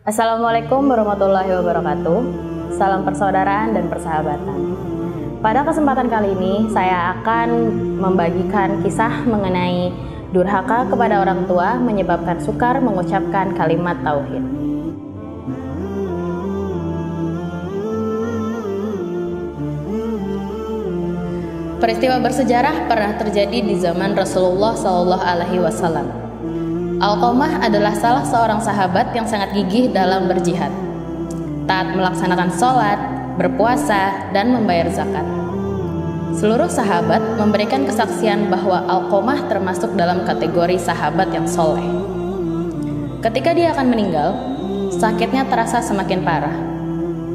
Assalamualaikum warahmatullahi wabarakatuh. Salam persaudaraan dan persahabatan. Pada kesempatan kali ini saya akan membagikan kisah mengenai durhaka kepada orang tua menyebabkan sukar mengucapkan kalimat tauhid. Peristiwa bersejarah pernah terjadi di zaman Rasulullah SAW. Alqamah adalah salah seorang sahabat yang sangat gigih dalam berjihad, taat melaksanakan sholat, berpuasa, dan membayar zakat. Seluruh sahabat memberikan kesaksian bahwa Alqamah termasuk dalam kategori sahabat yang soleh. Ketika dia akan meninggal, sakitnya terasa semakin parah.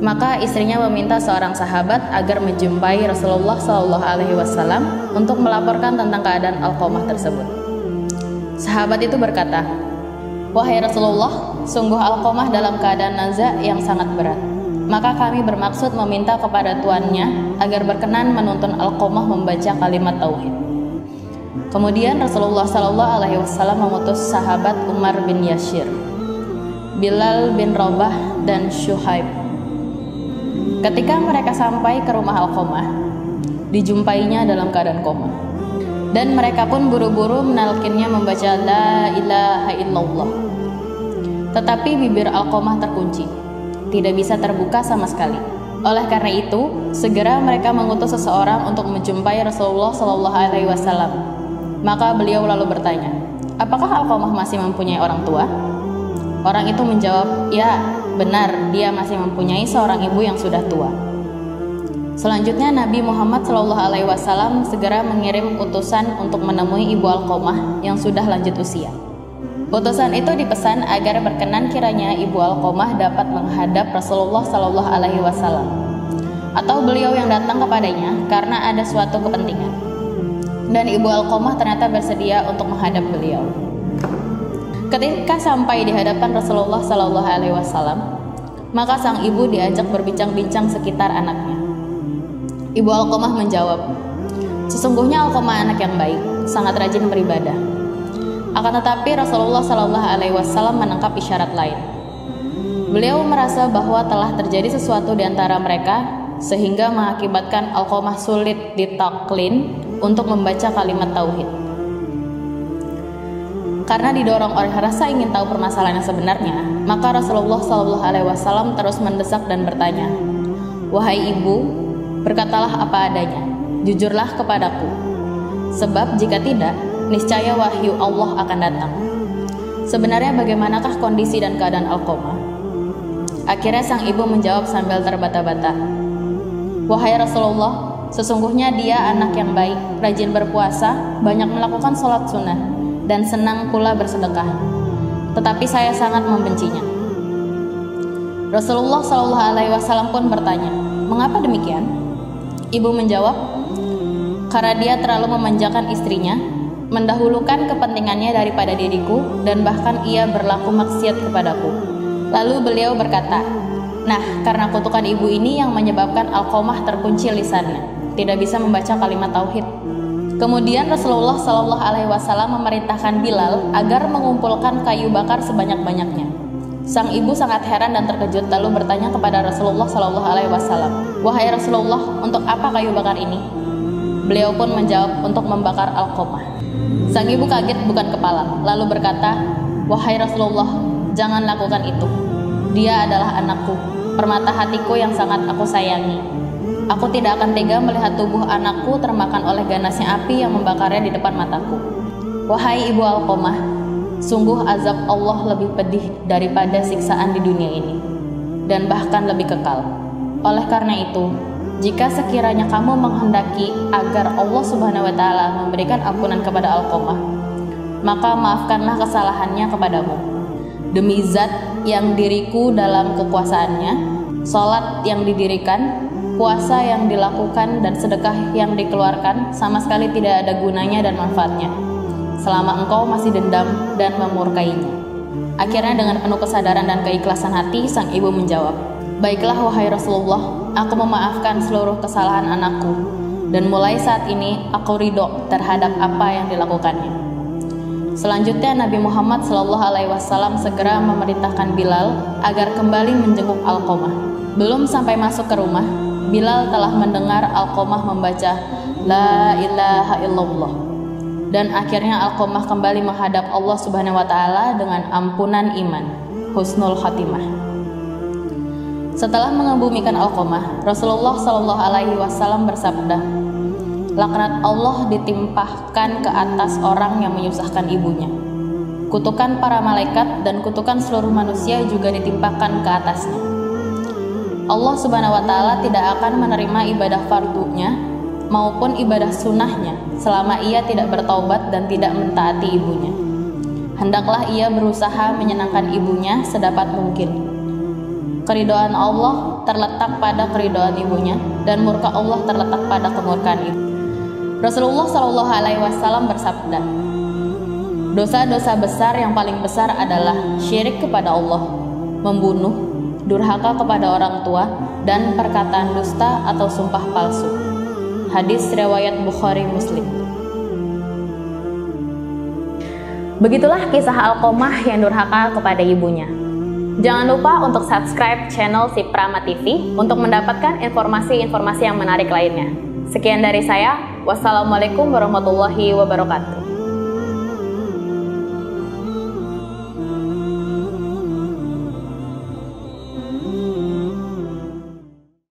Maka istrinya meminta seorang sahabat agar menjumpai Rasulullah SAW untuk melaporkan tentang keadaan Alqamah tersebut. Sahabat itu berkata, "Wahai Rasulullah, sungguh Alqamah dalam keadaan naza yang sangat berat. Maka kami bermaksud meminta kepada tuannya agar berkenan menuntun Alqamah membaca kalimat tauhid." Kemudian Rasulullah SAW mengutus sahabat Umar bin Yashir, Bilal bin Rabah, dan Syuhaib. Ketika mereka sampai ke rumah Alqamah, dijumpainya dalam keadaan koma. Dan mereka pun buru-buru menalkinnya membaca La ilaha illallah. Tetapi bibir Alqamah terkunci, tidak bisa terbuka sama sekali. Oleh karena itu, segera mereka mengutus seseorang untuk menjumpai Rasulullah SAW. Maka beliau lalu bertanya, "Apakah Alqamah masih mempunyai orang tua?" Orang itu menjawab, "Ya, benar, dia masih mempunyai seorang ibu yang sudah tua." Selanjutnya Nabi Muhammad SAW segera mengirim utusan untuk menemui ibu Alqamah yang sudah lanjut usia. Utusan itu dipesan agar berkenan kiranya ibu Alqamah dapat menghadap Rasulullah SAW, atau beliau yang datang kepadanya karena ada suatu kepentingan. Dan ibu Alqamah ternyata bersedia untuk menghadap beliau. Ketika sampai di hadapan Rasulullah SAW, maka sang ibu diajak berbincang-bincang sekitar anaknya. Ibu Alqamah menjawab, "Sesungguhnya Alqamah anak yang baik, sangat rajin beribadah." Akan tetapi Rasulullah SAW menangkap isyarat lain. Beliau merasa bahwa telah terjadi sesuatu di antara mereka sehingga mengakibatkan Alqamah sulit ditaklin untuk membaca kalimat tauhid. Karena didorong oleh rasa ingin tahu permasalahan yang sebenarnya, maka Rasulullah SAW terus mendesak dan bertanya, "Wahai ibu, berkatalah apa adanya, jujurlah kepadaku. Sebab jika tidak, niscaya wahyu Allah akan datang. Sebenarnya bagaimanakah kondisi dan keadaan Alqamah?" Akhirnya sang ibu menjawab sambil terbata-bata, "Wahai Rasulullah, sesungguhnya dia anak yang baik, rajin berpuasa, banyak melakukan sholat sunnah, dan senang pula bersedekah. Tetapi saya sangat membencinya." Rasulullah SAW pun bertanya, "Mengapa demikian?" Ibu menjawab, "Karena dia terlalu memanjakan istrinya, mendahulukan kepentingannya daripada diriku, dan bahkan ia berlaku maksiat kepadaku." Lalu beliau berkata, "Nah, karena kutukan ibu ini yang menyebabkan Alqamah terkunci lisannya, tidak bisa membaca kalimat tauhid." Kemudian Rasulullah SAW memerintahkan Bilal agar mengumpulkan kayu bakar sebanyak-banyaknya. Sang ibu sangat heran dan terkejut lalu bertanya kepada Rasulullah SAW, "Wahai Rasulullah, untuk apa kayu bakar ini?" Beliau pun menjawab, "Untuk membakar Alqamah." Sang ibu kaget bukan kepala, lalu berkata, "Wahai Rasulullah, jangan lakukan itu. Dia adalah anakku, permata hatiku yang sangat aku sayangi. Aku tidak akan tega melihat tubuh anakku termakan oleh ganasnya api yang membakarnya di depan mataku. Wahai ibu Alqamah, sungguh azab Allah lebih pedih daripada siksaan di dunia ini, dan bahkan lebih kekal. Oleh karena itu, jika sekiranya kamu menghendaki agar Allah Subhanahu wa Ta'ala memberikan ampunan kepada Alqamah, maka maafkanlah kesalahannya kepadamu. Demi zat yang diriku dalam kekuasaannya, sholat yang didirikan, puasa yang dilakukan, dan sedekah yang dikeluarkan sama sekali tidak ada gunanya dan manfaatnya selama engkau masih dendam dan memurkainya." Akhirnya dengan penuh kesadaran dan keikhlasan hati, sang ibu menjawab, "Baiklah wahai Rasulullah, aku memaafkan seluruh kesalahan anakku, dan mulai saat ini aku ridho terhadap apa yang dilakukannya." Selanjutnya Nabi Muhammad SAW segera memerintahkan Bilal agar kembali menjenguk Alqamah. Belum sampai masuk ke rumah, Bilal telah mendengar Alqamah membaca La ilaha illallah. Dan akhirnya Alqamah kembali menghadap Allah Subhanahu wa taala dengan ampunan iman, husnul khatimah. Setelah mengebumikan Alqamah, Rasulullah SAW bersabda, laknat Allah ditimpahkan ke atas orang yang menyusahkan ibunya. Kutukan para malaikat dan kutukan seluruh manusia juga ditimpahkan ke atasnya. Allah Subhanahu wa taala tidak akan menerima ibadah fardunya maupun ibadah sunnahnya selama ia tidak bertaubat dan tidak mentaati ibunya. Hendaklah ia berusaha menyenangkan ibunya sedapat mungkin. Keridhaan Allah terletak pada keridhaan ibunya dan murka Allah terletak pada kemurkaan ibu. Rasulullah SAW bersabda, dosa-dosa besar yang paling besar adalah syirik kepada Allah, membunuh, durhaka kepada orang tua, dan perkataan dusta atau sumpah palsu. Hadis riwayat Bukhari Muslim. Begitulah kisah Alqamah yang durhaka kepada ibunya. Jangan lupa untuk subscribe channel Si Prama TV untuk mendapatkan informasi-informasi yang menarik lainnya. Sekian dari saya. Wassalamualaikum warahmatullahi wabarakatuh.